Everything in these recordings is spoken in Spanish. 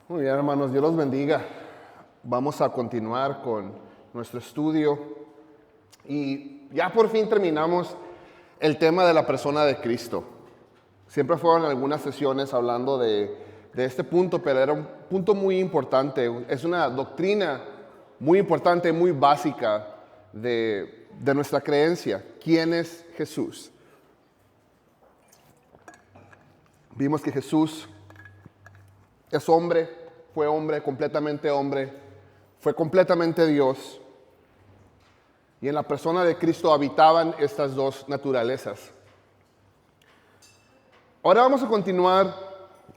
Muy bien, hermanos, Dios los bendiga. Vamos a continuar con nuestro estudio y ya por fin terminamos el tema de la persona de Cristo. Siempre fueron algunas sesiones hablando de este punto, pero era un punto muy importante. Es una doctrina muy importante, muy básica de nuestra creencia. ¿Quién es Jesús? Vimos que Jesús es hombre, fue completamente hombre, fue completamente Dios. Y en la persona de Cristo habitaban estas dos naturalezas. Ahora vamos a continuar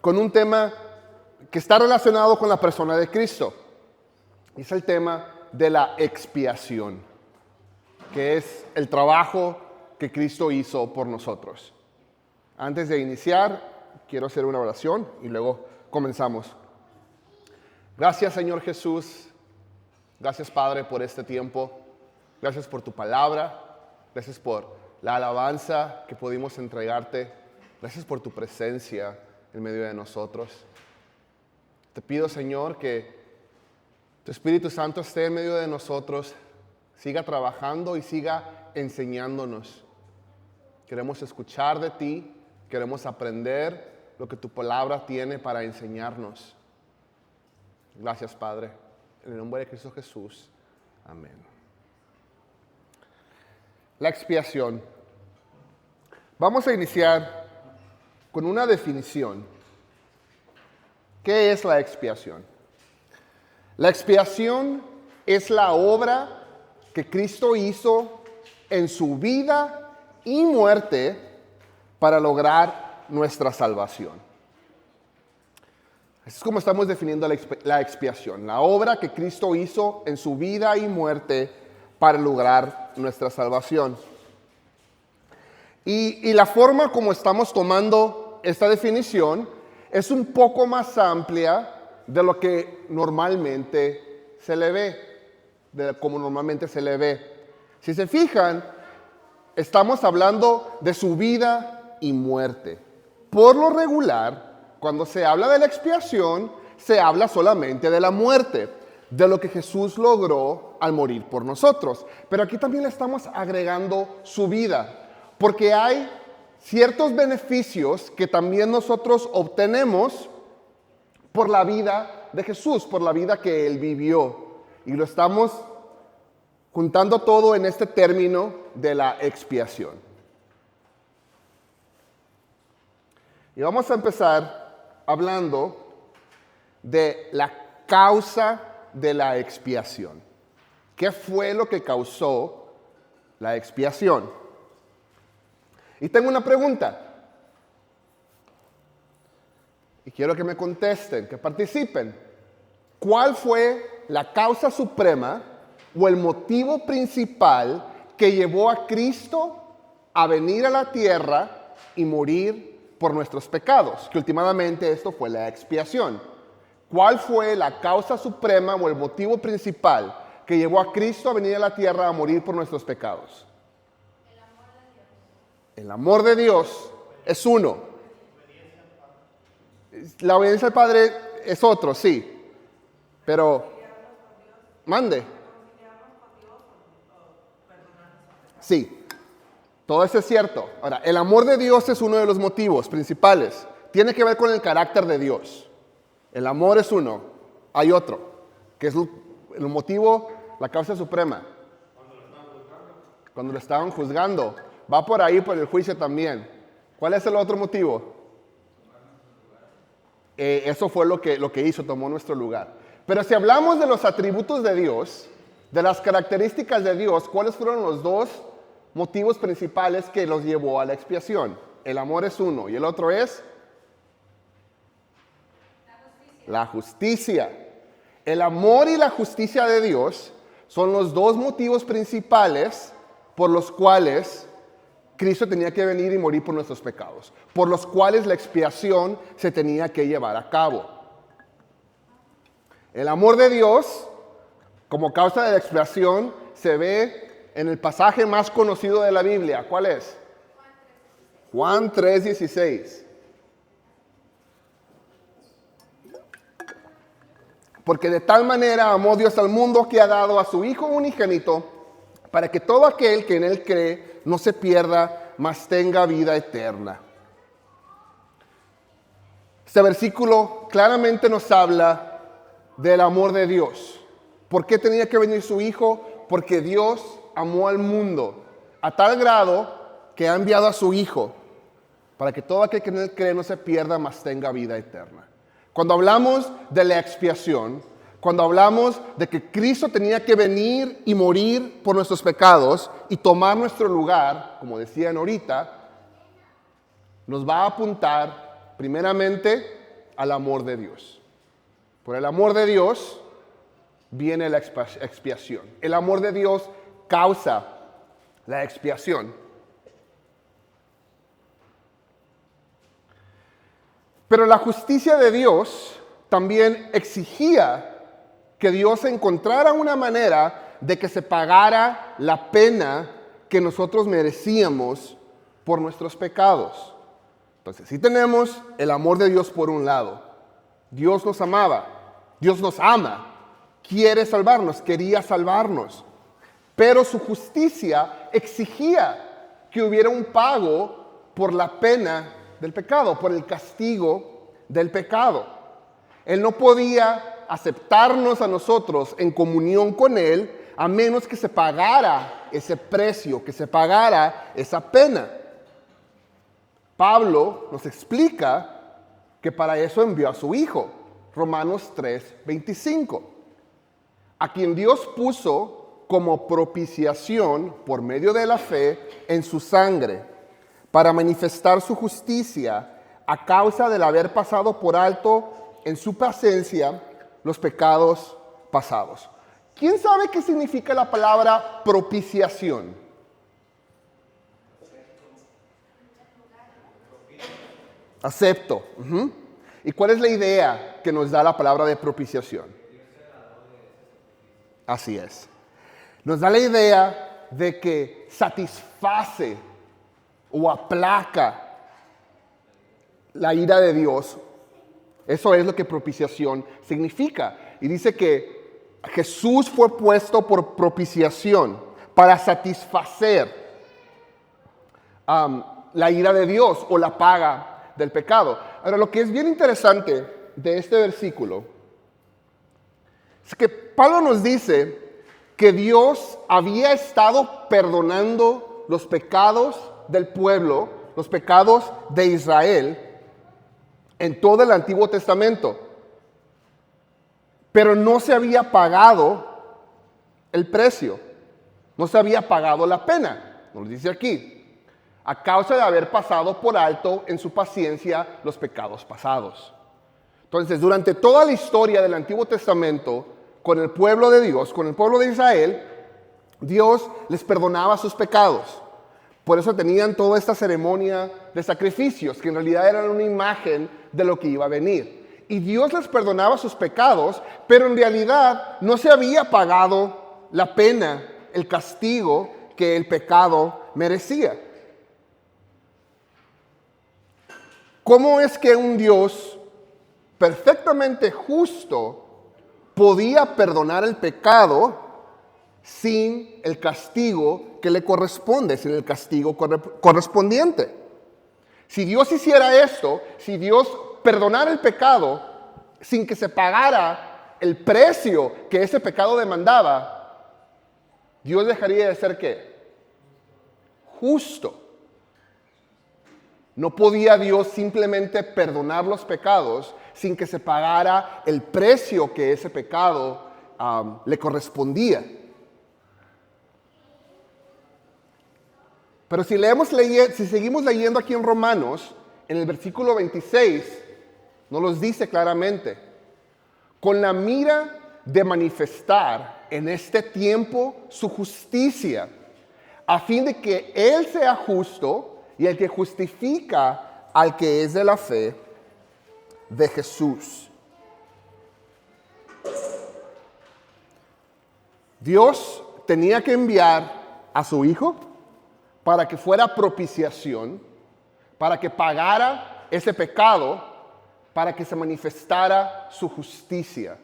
con un tema que está relacionado con la persona de Cristo. Y es el tema de la expiación, que es el trabajo que Cristo hizo por nosotros. Antes de iniciar, quiero hacer una oración y luego comenzamos. Gracias, Señor Jesús. Gracias, Padre, por este tiempo. Gracias por tu palabra. Gracias por la alabanza que pudimos entregarte. Gracias por tu presencia en medio de nosotros. Te pido, Señor, que tu Espíritu Santo esté en medio de nosotros, siga trabajando y siga enseñándonos. Queremos escuchar de ti, queremos aprender lo que tu palabra tiene para enseñarnos. Gracias, Padre. En el nombre de Cristo Jesús. Amén. La expiación. Vamos a iniciar con una definición. ¿Qué es la expiación? La expiación es la obra que Cristo hizo en su vida y muerte para lograr nuestra salvación. Así es como estamos definiendo la expiación, la obra que Cristo hizo en su vida y muerte para lograr nuestra salvación. Y la forma como estamos tomando esta definición es un poco más amplia de lo que normalmente se le ve, Si se fijan, estamos hablando de su vida y muerte. Por lo regular, cuando se habla de la expiación, se habla solamente de la muerte, de lo que Jesús logró al morir por nosotros. Pero aquí también le estamos agregando su vida, porque hay ciertos beneficios que también nosotros obtenemos por la vida de Jesús, por la vida que Él vivió. Y lo estamos juntando todo en este término de la expiación. Y vamos a empezar hablando de la causa de la expiación. ¿Qué fue lo que causó la expiación? Y tengo una pregunta. Y quiero que me contesten, que participen. ¿Cuál fue la causa suprema o el motivo principal que llevó a Cristo a venir a la tierra y morir por nuestros pecados? Que últimamente esto fue la expiación. ¿Cuál fue la causa suprema o el motivo principal que llevó a Cristo a venir a la tierra a morir por nuestros pecados? El amor de Dios es uno. La obediencia al Padre es otro, sí. Pero, mande. Sí, todo eso es cierto. Ahora, el amor de Dios es uno de los motivos principales. Tiene que ver con el carácter de Dios. El amor es uno. Hay otro, que es el motivo, la causa suprema. Cuando lo estaban juzgando. Va por ahí por el juicio también. ¿Cuál es el otro motivo? Eso fue lo que hizo, tomó nuestro lugar. Pero si hablamos de los atributos de Dios, de las características de Dios, ¿cuáles fueron los dos motivos principales que los llevó a la expiación? El amor es uno y el otro es la justicia. El amor y la justicia de Dios son los dos motivos principales por los cuales Cristo tenía que venir y morir por nuestros pecados, por los cuales la expiación se tenía que llevar a cabo. El amor de Dios, como causa de la expiación, se ve en el pasaje más conocido de la Biblia. ¿Cuál es? Juan 3:16. Porque de tal manera amó Dios al mundo que ha dado a su Hijo unigénito, para que todo aquel que en Él cree no se pierda, mas tenga vida eterna. Este versículo claramente nos habla del amor de Dios. ¿Por qué tenía que venir su Hijo? Porque Dios amó al mundo a tal grado que ha enviado a su Hijo para que todo aquel que en Él cree no se pierda, mas tenga vida eterna. Cuando hablamos de la expiación, cuando hablamos de que Cristo tenía que venir y morir por nuestros pecados y tomar nuestro lugar, como decían ahorita, nos va a apuntar primeramente al amor de Dios. Por el amor de Dios viene la expiación. El amor de Dios causa la expiación. Pero la justicia de Dios también exigía que Dios encontrara una manera de que se pagara la pena que nosotros merecíamos por nuestros pecados. Entonces, sí tenemos el amor de Dios por un lado. Dios nos amaba, Dios nos ama, quiere salvarnos, quería salvarnos. Pero su justicia exigía que hubiera un pago por la pena del pecado, por el castigo del pecado. Él no podía aceptarnos a nosotros en comunión con Él a menos que se pagara ese precio, que se pagara esa pena. Pablo nos explica que para eso envió a su Hijo, Romanos 3:25, a quien Dios puso como propiciación por medio de la fe en su sangre, para manifestar su justicia a causa del haber pasado por alto en su paciencia los pecados pasados. ¿Quién sabe qué significa la palabra propiciación? Acepto. ¿Y cuál es la idea que nos da la palabra de propiciación? Así es. Nos da la idea de que satisface o aplaca la ira de Dios. Eso es lo que propiciación significa. Y dice que Jesús fue puesto por propiciación para satisfacer la ira de Dios o la paga del pecado. Ahora, lo que es bien interesante de este versículo es que Pablo nos dice que Dios había estado perdonando los pecados del pueblo, los pecados de Israel, en todo el Antiguo Testamento, pero no se había pagado el precio, no se había pagado la pena, nos dice aquí, a causa de haber pasado por alto en su paciencia los pecados pasados. Entonces, durante toda la historia del Antiguo Testamento, con el pueblo de Dios, con el pueblo de Israel, Dios les perdonaba sus pecados. Por eso tenían toda esta ceremonia de sacrificios, que en realidad eran una imagen de lo que iba a venir. Y Dios les perdonaba sus pecados, pero en realidad no se había pagado la pena, el castigo que el pecado merecía. ¿Cómo es que un Dios perfectamente justo podía perdonar el pecado sin el castigo que le corresponde, sin el castigo correspondiente? Si Dios hiciera esto, si Dios perdonara el pecado sin que se pagara el precio que ese pecado demandaba, Dios dejaría de ser ¿qué? Justo. No podía Dios simplemente perdonar los pecados sin que se pagara el precio que ese pecado le correspondía. Pero si seguimos leyendo aquí en Romanos, en el versículo 26, nos los dice claramente, con la mira de manifestar en este tiempo su justicia, a fin de que Él sea justo y el que justifica al que es de la fe de Jesús. Dios tenía que enviar a su Hijo para que fuera propiciación, para que pagara ese pecado, para que se manifestara su justicia.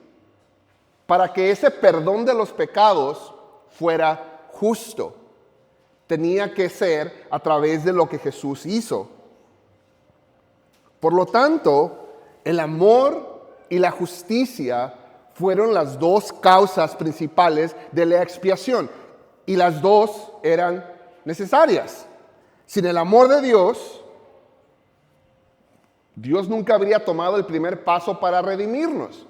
para que ese perdón de los pecados fuera justo. Tenía que ser a través de lo que Jesús hizo. Por lo tanto, el amor y la justicia fueron las dos causas principales de la expiación. Y las dos eran necesarias. Sin el amor de Dios, Dios nunca habría tomado el primer paso para redimirnos.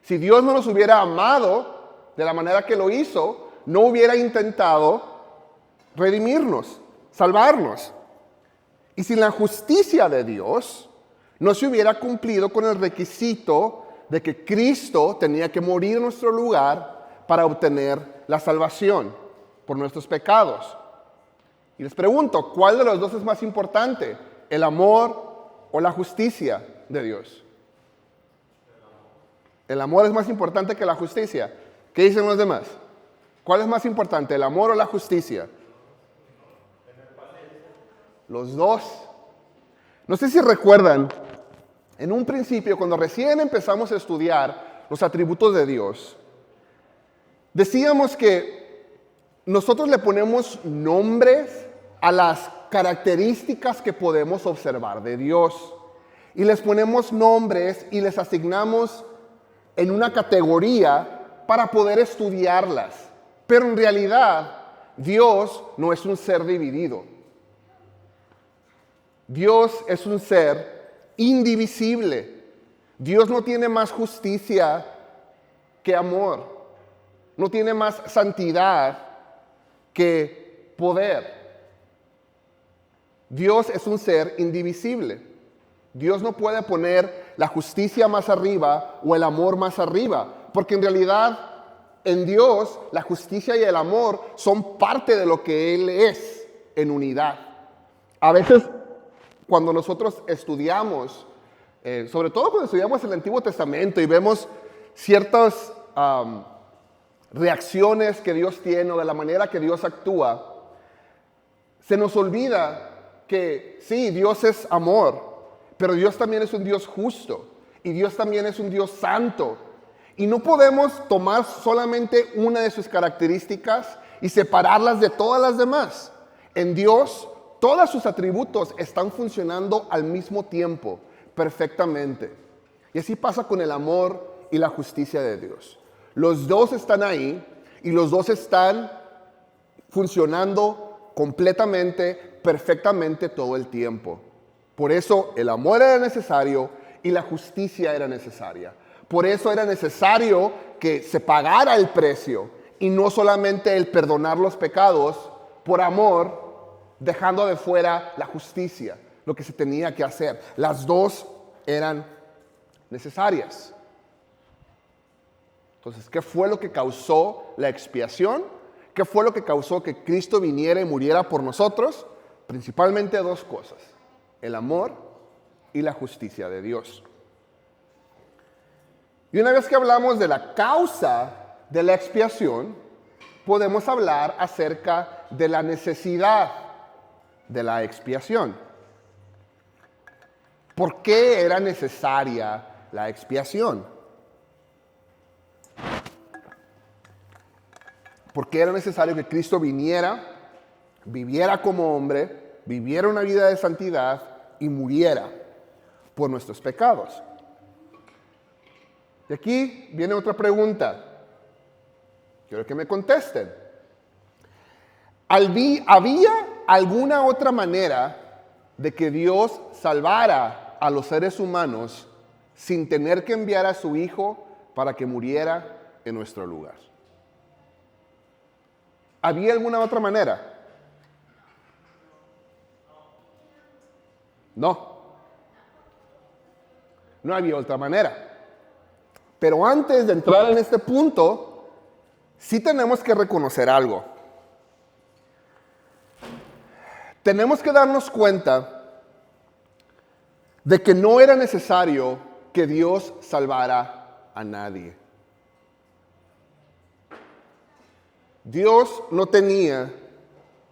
Si Dios no nos hubiera amado de la manera que lo hizo, no hubiera intentado redimirnos, salvarnos. Y sin la justicia de Dios, no se hubiera cumplido con el requisito de que Cristo tenía que morir en nuestro lugar para obtener la salvación por nuestros pecados. Y les pregunto, ¿cuál de los dos es más importante? ¿El amor o la justicia de Dios? El amor es más importante que la justicia. ¿Qué dicen los demás? ¿Cuál es más importante, el amor o la justicia? Los dos. No sé si recuerdan, en un principio, cuando recién empezamos a estudiar los atributos de Dios, decíamos que nosotros le ponemos nombres a las características que podemos observar de Dios. Y les ponemos nombres y les asignamos en una categoría para poder estudiarlas. Pero en realidad, Dios no es un ser dividido. Dios es un ser indivisible. Dios no tiene más justicia que amor. No tiene más santidad que poder. Dios es un ser indivisible. Dios no puede poner la justicia más arriba o el amor más arriba, porque en realidad en Dios la justicia y el amor son parte de lo que Él es en unidad. A veces cuando nosotros estudiamos, sobre todo cuando estudiamos el Antiguo Testamento y vemos ciertas reacciones que Dios tiene o de la manera que Dios actúa, se nos olvida que sí, Dios es amor, pero Dios también es un Dios justo y Dios también es un Dios santo. Y no podemos tomar solamente una de sus características y separarlas de todas las demás. En Dios, todos sus atributos están funcionando al mismo tiempo, perfectamente. Y así pasa con el amor y la justicia de Dios. Los dos están ahí y los dos están funcionando completamente, perfectamente todo el tiempo. Por eso el amor era necesario y la justicia era necesaria. Por eso era necesario que se pagara el precio y no solamente el perdonar los pecados por amor, dejando de fuera la justicia, lo que se tenía que hacer. Las dos eran necesarias. Entonces, ¿qué fue lo que causó la expiación? ¿Qué fue lo que causó que Cristo viniera y muriera por nosotros? Principalmente dos cosas: el amor y la justicia de Dios. Y una vez que hablamos de la causa de la expiación, podemos hablar acerca de la necesidad de la expiación. ¿Por qué era necesaria la expiación? ¿Por qué era necesario que Cristo viniera, viviera como hombre, viviera una vida de santidad y muriera por nuestros pecados? Y aquí viene otra pregunta. Quiero que me contesten. ¿Había alguna otra manera de que Dios salvara a los seres humanos sin tener que enviar a su Hijo para que muriera en nuestro lugar? ¿Había alguna otra manera? No. No había otra manera. Pero antes de entrar en este punto, sí tenemos que reconocer algo. Tenemos que darnos cuenta de que no era necesario que Dios salvara a nadie. Dios no tenía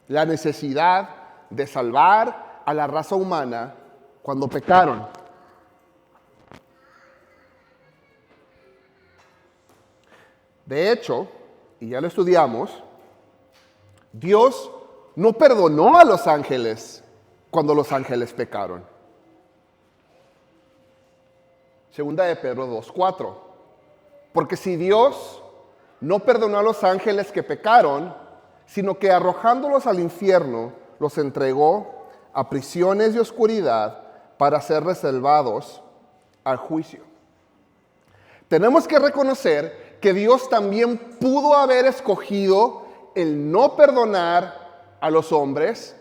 la necesidad de salvar a la raza humana cuando pecaron. De hecho, y ya lo estudiamos, Dios no perdonó a los ángeles cuando los ángeles pecaron. Segunda de Pedro 2:4. Porque si Dios no perdonó a los ángeles que pecaron, sino que arrojándolos al infierno, los entregó a prisiones de oscuridad para ser reservados al juicio. Tenemos que reconocer que Dios también pudo haber escogido el no perdonar a los hombres,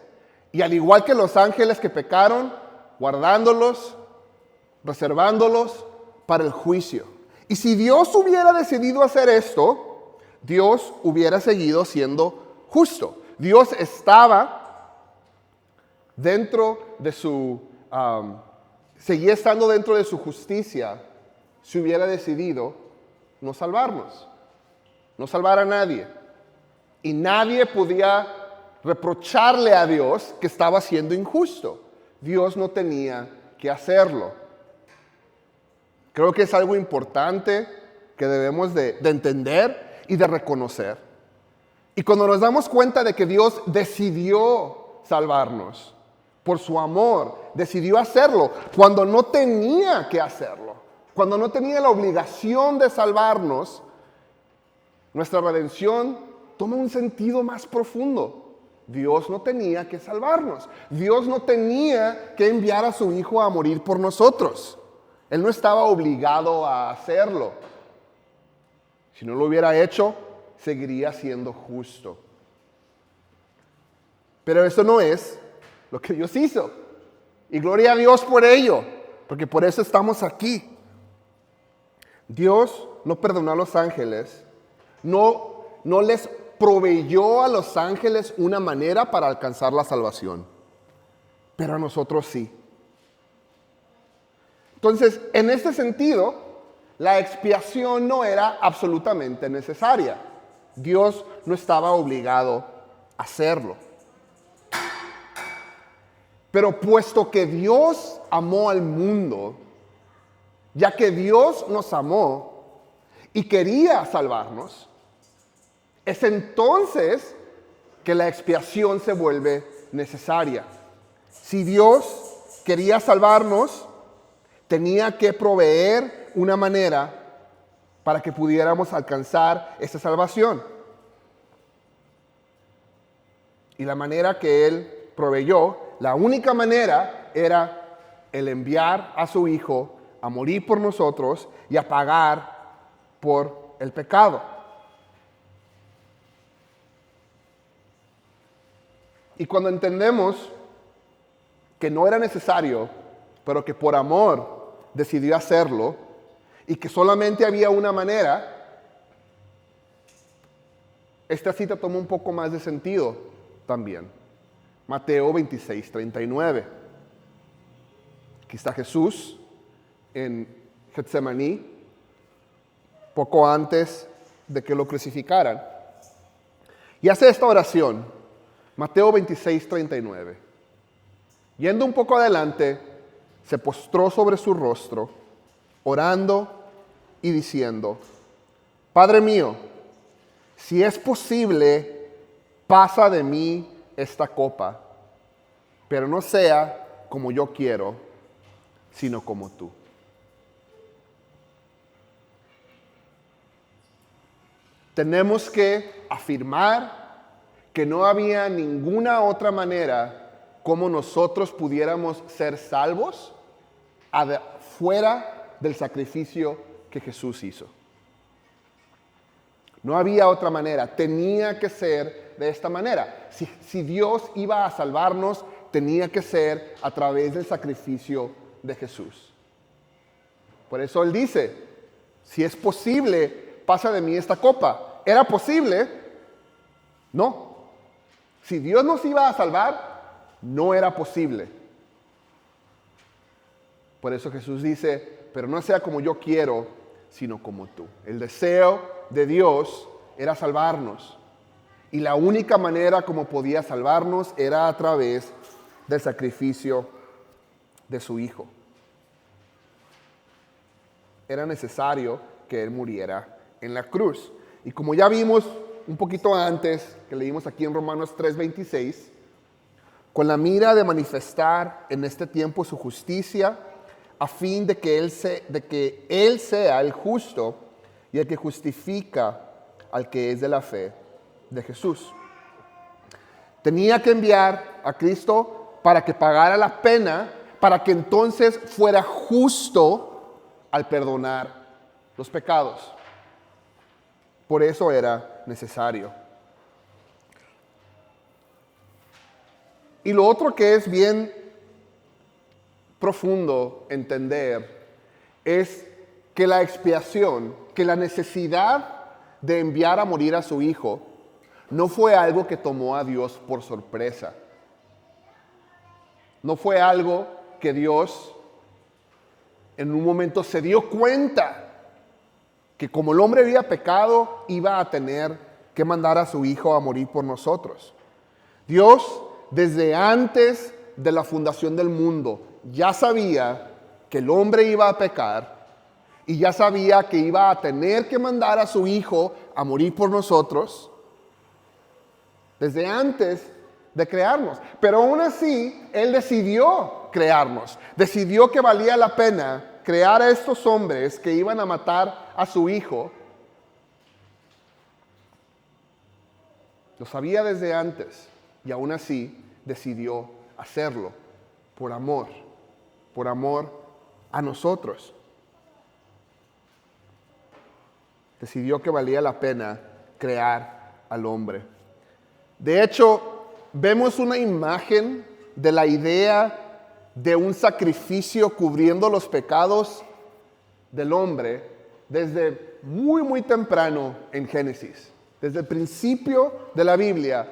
y al igual que los ángeles que pecaron, guardándolos, reservándolos para el juicio. Y si Dios hubiera decidido hacer esto, Dios hubiera seguido siendo justo. Dios estaba dentro de seguía estando dentro de su justicia si hubiera decidido no salvarnos, no salvar a nadie. Y nadie podía reprocharle a Dios que estaba siendo injusto. Dios no tenía que hacerlo. Creo que es algo importante que debemos de entender y de reconocer. Y cuando nos damos cuenta de que Dios decidió salvarnos por su amor, decidió hacerlo cuando no tenía que hacerlo, cuando no tenía la obligación de salvarnos, nuestra redención toma un sentido más profundo. Dios no tenía que salvarnos. Dios no tenía que enviar a su Hijo a morir por nosotros. Él no estaba obligado a hacerlo. Si no lo hubiera hecho, seguiría siendo justo. Pero eso no es lo que Dios hizo. Y gloria a Dios por ello, porque por eso estamos aquí. Dios no perdonó a los ángeles, no les proveyó a los ángeles una manera para alcanzar la salvación, pero a nosotros sí. Entonces, en este sentido, la expiación no era absolutamente necesaria. Dios no estaba obligado a hacerlo. Pero puesto que Dios amó al mundo, ya que Dios nos amó y quería salvarnos, es entonces que la expiación se vuelve necesaria. Si Dios quería salvarnos, tenía que proveer una manera para que pudiéramos alcanzar esa salvación. Y la manera que Él proveyó, la única manera era el enviar a su Hijo a morir por nosotros y a pagar por el pecado. Y cuando entendemos que no era necesario, pero que por amor decidió hacerlo, y que solamente había una manera, esta cita toma un poco más de sentido también. Mateo 26:39. Aquí está Jesús en Getsemaní, poco antes de que lo crucificaran. Y hace esta oración, Mateo 26:39. Yendo un poco adelante, se postró sobre su rostro, orando y diciendo: Padre mío, si es posible, pasa de mí esta copa, pero no sea como yo quiero, sino como tú. Tenemos que afirmar que no había ninguna otra manera como nosotros pudiéramos ser salvos fuera del sacrificio que Jesús hizo. No había otra manera, tenía que ser de esta manera. Si Dios iba a salvarnos, tenía que ser a través del sacrificio de Jesús. Por eso Él dice: si es posible, pasa de mí esta copa. ¿Era posible? No. Si Dios nos iba a salvar, no era posible. Por eso Jesús dice: pero no sea como yo quiero, sino como tú. El deseo de Dios era salvarnos. Y la única manera como podía salvarnos era a través del sacrificio de su Hijo. Era necesario que Él muriera en la cruz. Y como ya vimos un poquito antes, que leímos aquí en Romanos 3:26, con la mira de manifestar en este tiempo su justicia, a fin de que Él sea el justo y el que justifica al que es de la fe de Jesús. Tenía que enviar a Cristo para que pagara la pena, para que entonces fuera justo al perdonar los pecados. Por eso era necesario. Y lo otro que es bien profundo entender es que la expiación, que la necesidad de enviar a morir a su hijo, no fue algo que tomó a Dios por sorpresa. No fue algo que Dios en un momento se dio cuenta que como el hombre había pecado, iba a tener que mandar a su hijo a morir por nosotros. Dios, desde antes de la fundación del mundo, ya sabía que el hombre iba a pecar y ya sabía que iba a tener que mandar a su hijo a morir por nosotros desde antes de crearnos. Pero aún así, Él decidió crearnos, decidió que valía la pena crear a estos hombres que iban a matar a su hijo. Lo sabía desde antes y aún así decidió hacerlo por amor a nosotros. Decidió que valía la pena crear al hombre. De hecho, vemos una imagen de la idea de un sacrificio cubriendo los pecados del hombre desde muy temprano en Génesis. Desde el principio de la Biblia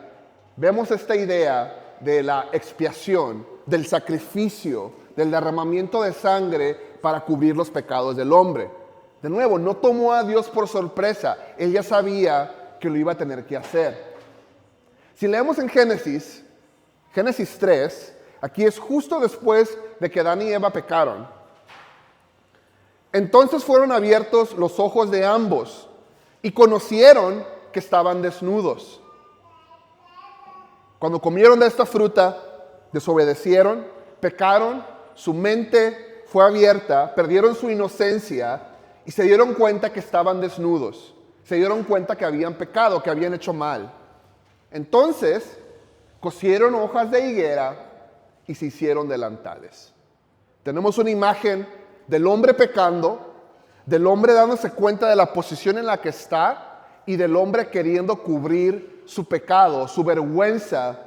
vemos esta idea de la expiación, del sacrificio, del derramamiento de sangre para cubrir los pecados del hombre. De nuevo, no tomó a Dios por sorpresa. Él ya sabía que lo iba a tener que hacer. Si leemos en Génesis 3, aquí es justo después de que Adán y Eva pecaron. Entonces fueron abiertos los ojos de ambos y conocieron que estaban desnudos. Cuando comieron de esta fruta, desobedecieron, pecaron, su mente fue abierta, perdieron su inocencia y se dieron cuenta que estaban desnudos. Se dieron cuenta que habían pecado, que habían hecho mal. Entonces, cosieron hojas de higuera y se hicieron delantales. Tenemos una imagen del hombre pecando, del hombre dándose cuenta de la posición en la que está y del hombre queriendo cubrir su pecado, su vergüenza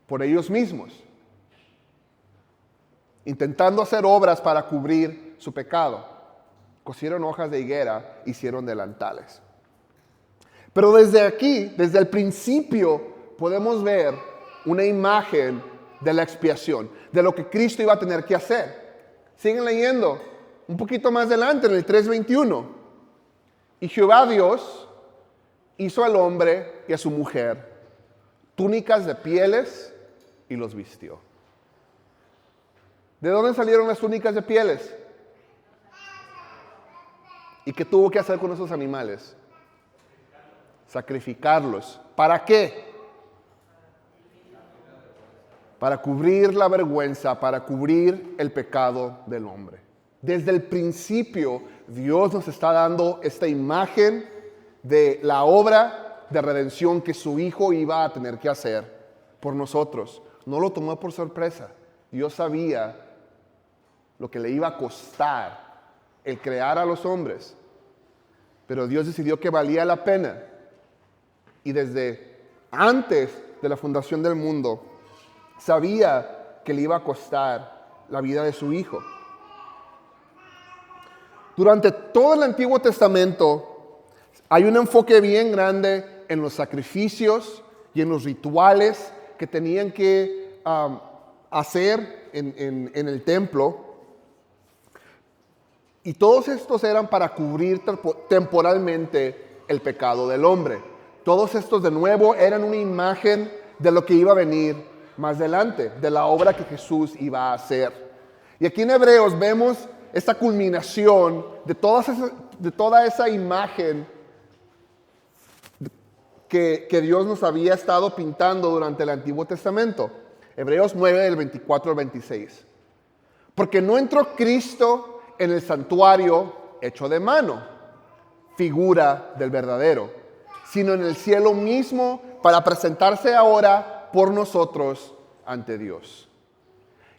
por ellos mismos, intentando hacer obras para cubrir su pecado. Cosieron hojas de higuera, hicieron delantales. Pero desde aquí, desde el principio, podemos ver una imagen de la expiación, de lo que Cristo iba a tener que hacer. Siguen leyendo un poquito más adelante en el 3:21. Y Jehová Dios hizo al hombre y a su mujer túnicas de pieles y los vistió. ¿De dónde salieron las túnicas de pieles? ¿Y qué tuvo que hacer con esos animales? Sacrificarlos. ¿Para qué? Para cubrir la vergüenza, para cubrir el pecado del hombre. Desde el principio, Dios nos está dando esta imagen de la obra de redención que su Hijo iba a tener que hacer por nosotros. No lo tomó por sorpresa. Dios sabía lo que le iba a costar el crear a los hombres. Pero Dios decidió que valía la pena. Y desde antes de la fundación del mundo, sabía que le iba a costar la vida de su Hijo. Durante todo el Antiguo Testamento hay un enfoque bien grande en los sacrificios y en los rituales que tenían que hacer en el templo. Y todos estos eran para cubrir temporalmente el pecado del hombre. Todos estos de nuevo eran una imagen de lo que iba a venir más adelante, de la obra que Jesús iba a hacer. Y aquí en Hebreos vemos esta culminación de todas de toda esa imagen que Dios nos había estado pintando durante el Antiguo Testamento. Hebreos 9, del 24 al 26. Porque no entró Cristo en el santuario hecho de mano, figura del verdadero, sino en el cielo mismo para presentarse ahora por nosotros ante Dios.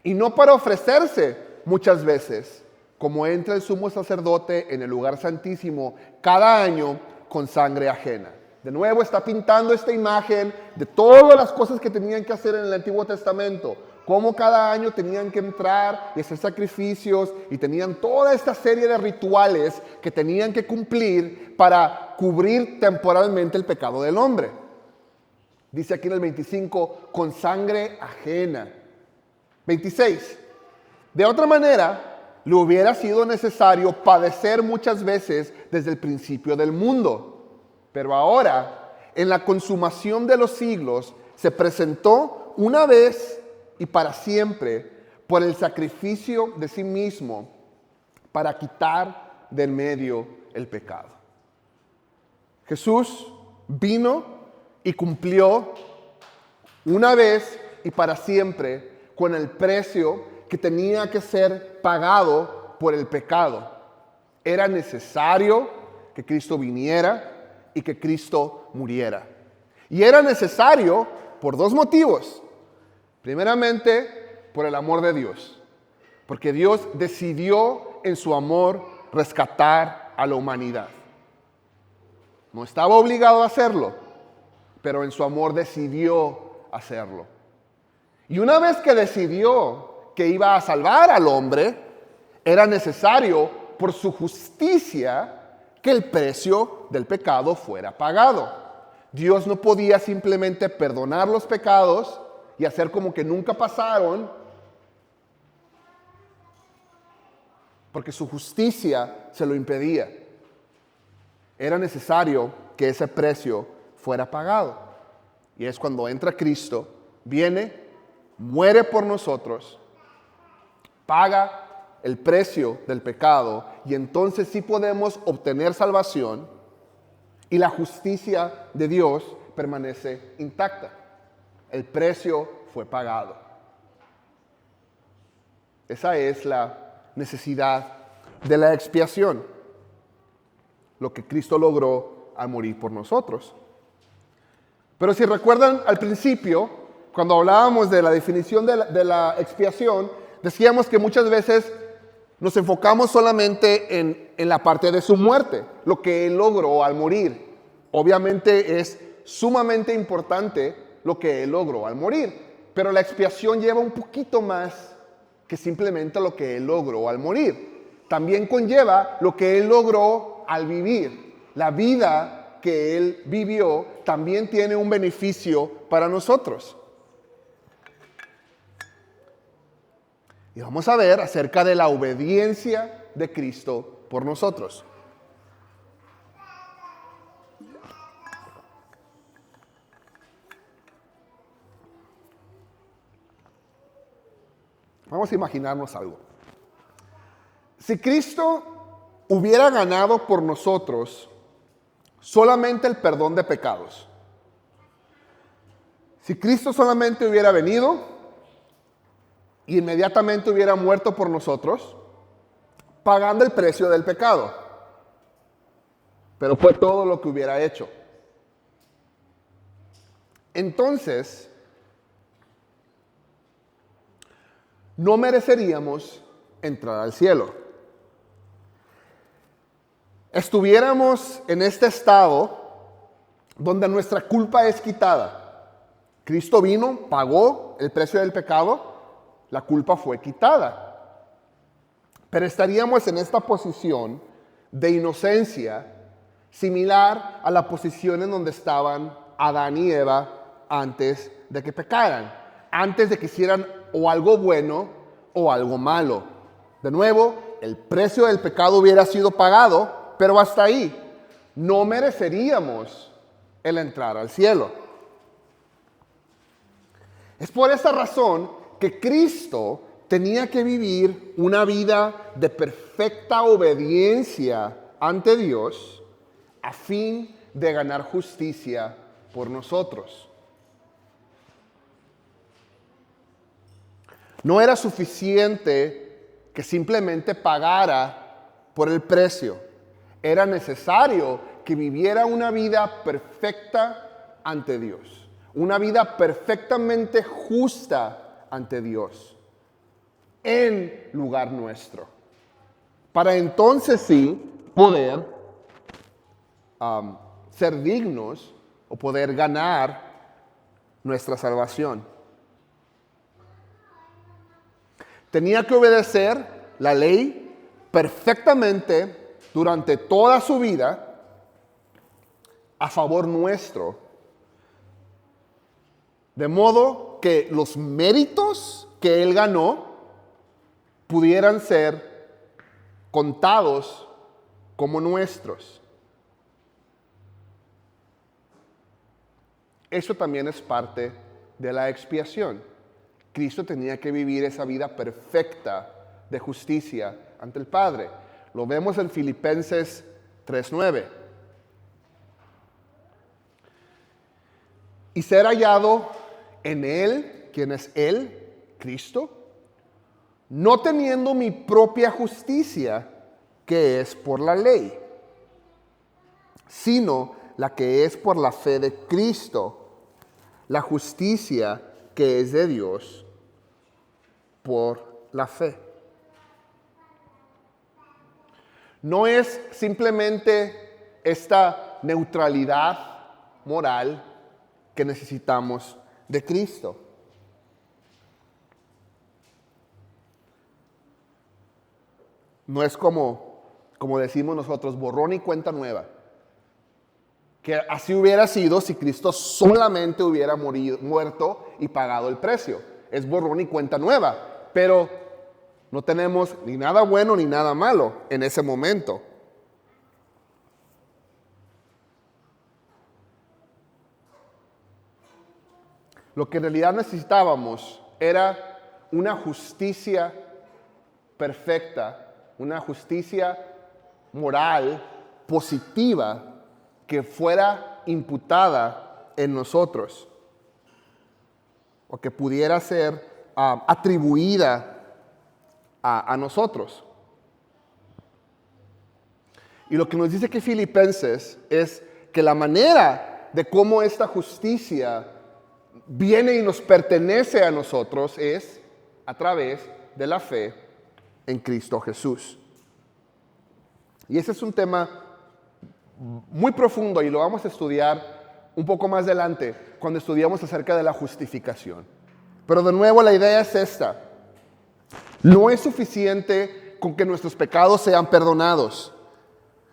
Y no para ofrecerse muchas veces, como entra el sumo sacerdote en el lugar santísimo cada año con sangre ajena. De nuevo está pintando esta imagen de todas las cosas que tenían que hacer en el Antiguo Testamento. Cómo cada año tenían que entrar y hacer sacrificios y tenían toda esta serie de rituales que tenían que cumplir para cubrir temporalmente el pecado del hombre. Dice aquí en el 25, con sangre ajena. 26. De otra manera, le hubiera sido necesario padecer muchas veces desde el principio del mundo. Pero ahora, en la consumación de los siglos, se presentó una vez y para siempre por el sacrificio de sí mismo para quitar del medio el pecado. Jesús vino y cumplió una vez y para siempre con el precio que tenía que ser pagado por el pecado. Era necesario que Cristo viniera y que Cristo muriera. Y era necesario por dos motivos. Primeramente, por el amor de Dios. Porque Dios decidió en su amor rescatar a la humanidad. No estaba obligado a hacerlo, pero en su amor decidió hacerlo. Y una vez que decidió que iba a salvar al hombre, era necesario por su justicia que el precio del pecado fuera pagado. Dios no podía simplemente perdonar los pecados y hacer como que nunca pasaron, porque su justicia se lo impedía. Era necesario que ese precio fuera pagado. Y es cuando entra Cristo, viene, muere por nosotros, paga el precio del pecado, y entonces sí podemos obtener salvación y la justicia de Dios permanece intacta. El precio fue pagado. Esa es la necesidad de la expiación, lo que Cristo logró al morir por nosotros. Pero si recuerdan al principio, cuando hablábamos de la definición de la expiación, decíamos que muchas veces nos enfocamos solamente en la parte de su muerte, lo que Él logró al morir. Obviamente es sumamente importante lo que Él logró al morir, pero la expiación lleva un poquito más que simplemente lo que Él logró al morir. También conlleva lo que Él logró al vivir. La vida que Él vivió también tiene un beneficio para nosotros. Y vamos a ver acerca de la obediencia de Cristo por nosotros. Vamos a imaginarnos algo. Si Cristo hubiera ganado por nosotros solamente el perdón de pecados, si Cristo solamente hubiera venido y inmediatamente hubiera muerto por nosotros, pagando el precio del pecado, pero fue todo lo que hubiera hecho, entonces no mereceríamos entrar al cielo. Estuviéramos en este estado donde nuestra culpa es quitada. Cristo vino, pagó el precio del pecado, la culpa fue quitada. Pero estaríamos en esta posición de inocencia similar a la posición en donde estaban Adán y Eva antes de que pecaran, antes de que hicieran o algo bueno o algo malo. De nuevo, el precio del pecado hubiera sido pagado, pero hasta ahí. No mereceríamos el entrar al cielo. Es por esa razón que Cristo tenía que vivir una vida de perfecta obediencia ante Dios a fin de ganar justicia por nosotros. No era suficiente que simplemente pagara por el precio. Era necesario que viviera una vida perfecta ante Dios. Una vida perfectamente justa ante Dios. En lugar nuestro. Para entonces sí poder ser dignos o poder ganar nuestra salvación. Tenía que obedecer la ley perfectamente durante toda su vida a favor nuestro. De modo que los méritos que él ganó pudieran ser contados como nuestros. Eso también es parte de la expiación. Cristo tenía que vivir esa vida perfecta de justicia ante el Padre. Lo vemos en Filipenses 3:9. Y ser hallado en Él, ¿quién es Él? Cristo. No teniendo mi propia justicia, que es por la ley, sino la que es por la fe de Cristo, la justicia que es de Dios por la fe. No es simplemente esta neutralidad moral que necesitamos de Cristo. No es como decimos nosotros, borrón y cuenta nueva. Que así hubiera sido si Cristo solamente hubiera muerto y pagado el precio. Es borrón y cuenta nueva. Pero no tenemos ni nada bueno ni nada malo en ese momento. Lo que en realidad necesitábamos era una justicia perfecta, una justicia moral positiva que fuera imputada en nosotros o que pudiera ser atribuida a nosotros. Y lo que nos dice que Filipenses es que la manera de cómo esta justicia viene y nos pertenece a nosotros es a través de la fe en Cristo Jesús. Y ese es un tema muy profundo y lo vamos a estudiar un poco más adelante cuando estudiamos acerca de la justificación. Pero de nuevo la idea es esta. No es suficiente con que nuestros pecados sean perdonados.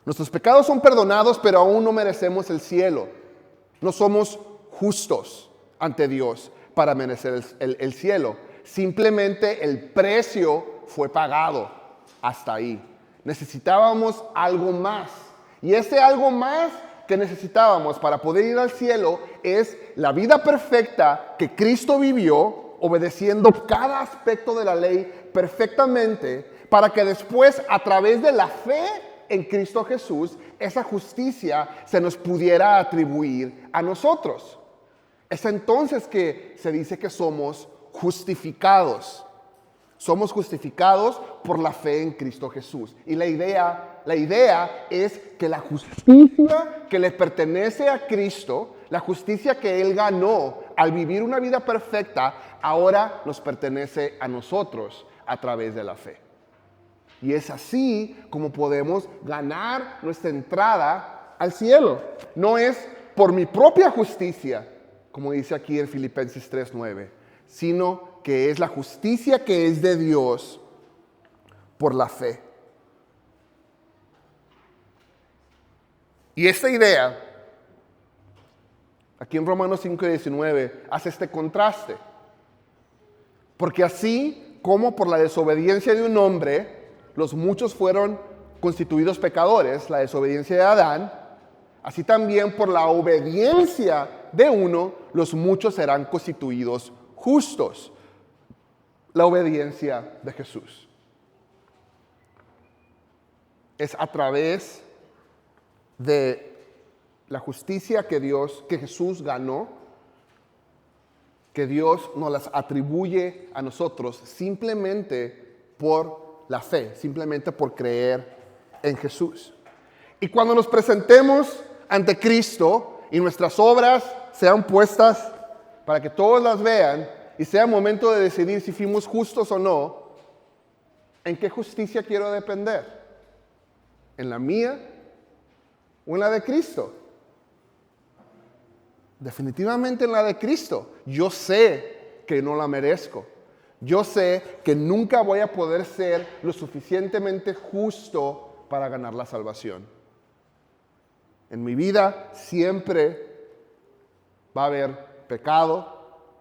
Nuestros pecados son perdonados, pero aún no merecemos el cielo. No somos justos ante Dios para merecer el cielo. Simplemente el precio fue pagado hasta ahí. Necesitábamos algo más. Y ese algo más que necesitábamos para poder ir al cielo es la vida perfecta que Cristo vivió, obedeciendo cada aspecto de la ley perfectamente, para que después, a través de la fe en Cristo Jesús, esa justicia se nos pudiera atribuir a nosotros. Es entonces que se dice que somos justificados. Somos justificados por la fe en Cristo Jesús. Y la idea es que la justicia que le pertenece a Cristo, la justicia que Él ganó al vivir una vida perfecta, ahora nos pertenece a nosotros a través de la fe. Y es así como podemos ganar nuestra entrada al cielo. No es por mi propia justicia, como dice aquí en Filipenses 3:9, sino que es la justicia que es de Dios por la fe. Y esta idea, aquí en Romanos 5:19, hace este contraste. Porque así como por la desobediencia de un hombre, los muchos fueron constituidos pecadores, la desobediencia de Adán, así también por la obediencia de uno, los muchos serán constituidos justos. La obediencia de Jesús. Es a través de la justicia que Jesús ganó, que Dios nos las atribuye a nosotros simplemente por la fe, simplemente por creer en Jesús. Y cuando nos presentemos ante Cristo y nuestras obras sean puestas para que todos las vean y sea momento de decidir si fuimos justos o no, ¿en qué justicia quiero depender? ¿En la mía o en la de Cristo? Definitivamente en la de Cristo. Yo sé que no la merezco. Yo sé que nunca voy a poder ser lo suficientemente justo para ganar la salvación. En mi vida siempre va a haber pecado,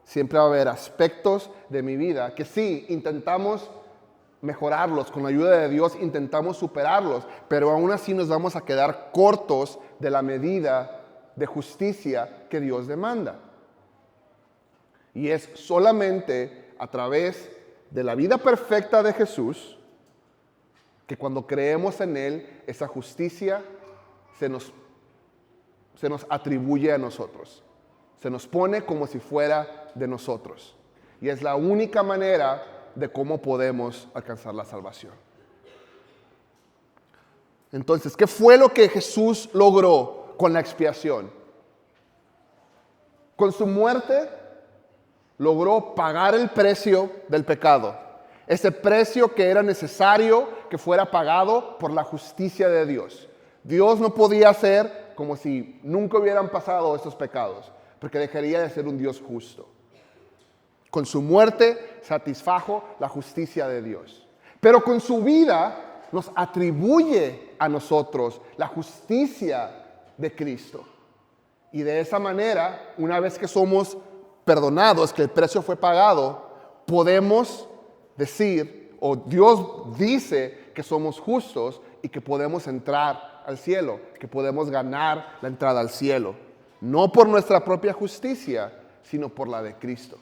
siempre va a haber aspectos de mi vida que sí, intentamos mejorarlos, con la ayuda de Dios intentamos superarlos, pero aún así nos vamos a quedar cortos de la medida de justicia que Dios demanda. Y es solamente a través de la vida perfecta de Jesús que cuando creemos en Él, esa justicia se nos atribuye a nosotros. Se nos pone como si fuera de nosotros. Y es la única manera de cómo podemos alcanzar la salvación. Entonces, ¿qué fue lo que Jesús logró con la expiación? Con su muerte logró pagar el precio del pecado. Ese precio que era necesario que fuera pagado por la justicia de Dios. Dios no podía hacer como si nunca hubieran pasado estos pecados, porque dejaría de ser un Dios justo. Con su muerte satisfajo la justicia de Dios. Pero con su vida nos atribuye a nosotros la justicia de Cristo. Y de esa manera, una vez que somos perdonados, que el precio fue pagado, podemos decir, o Dios dice que somos justos y que podemos entrar al cielo, que podemos ganar la entrada al cielo. No por nuestra propia justicia, sino por la de Cristo.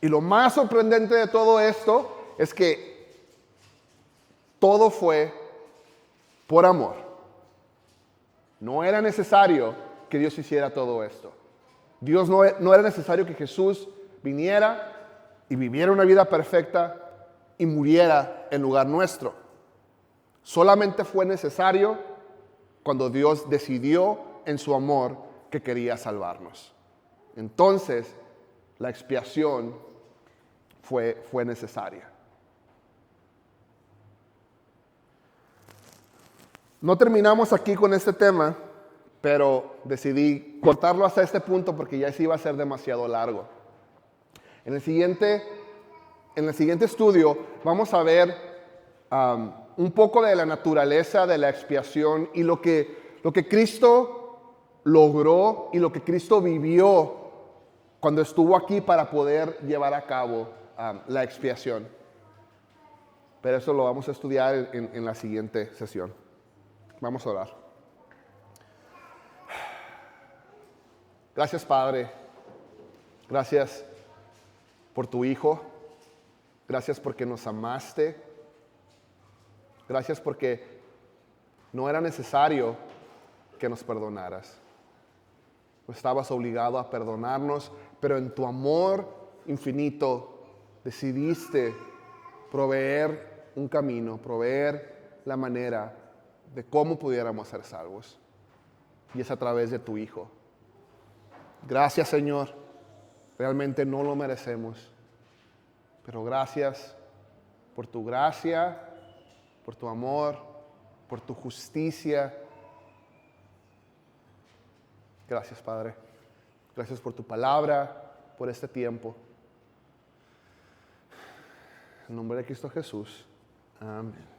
Y lo más sorprendente de todo esto es que todo fue por amor. No era necesario que Dios hiciera todo esto. No era necesario que Jesús viniera y viviera una vida perfecta y muriera en lugar nuestro. Solamente fue necesario cuando Dios decidió en su amor que quería salvarnos. Entonces, la expiación fue necesaria. No terminamos aquí con este tema, pero decidí cortarlo hasta este punto porque ya se iba a ser demasiado largo. En el siguiente estudio vamos a ver un poco de la naturaleza de la expiación y lo que Cristo logró y lo que Cristo vivió cuando estuvo aquí para poder llevar a cabo la expiación. Pero eso lo vamos a estudiar en la siguiente sesión. Vamos a orar. Gracias, Padre. Gracias por tu Hijo. Gracias porque nos amaste. Gracias porque no era necesario que nos perdonaras. No estabas obligado a perdonarnos, pero en tu amor infinito decidiste proveer un camino, proveer la manera de cómo pudiéramos ser salvos. Y es a través de tu Hijo. Gracias, Señor. Realmente no lo merecemos. Pero gracias por tu gracia, por tu amor, por tu justicia. Gracias, Padre. Gracias por tu palabra, por este tiempo. En nombre de Cristo Jesús. Amén.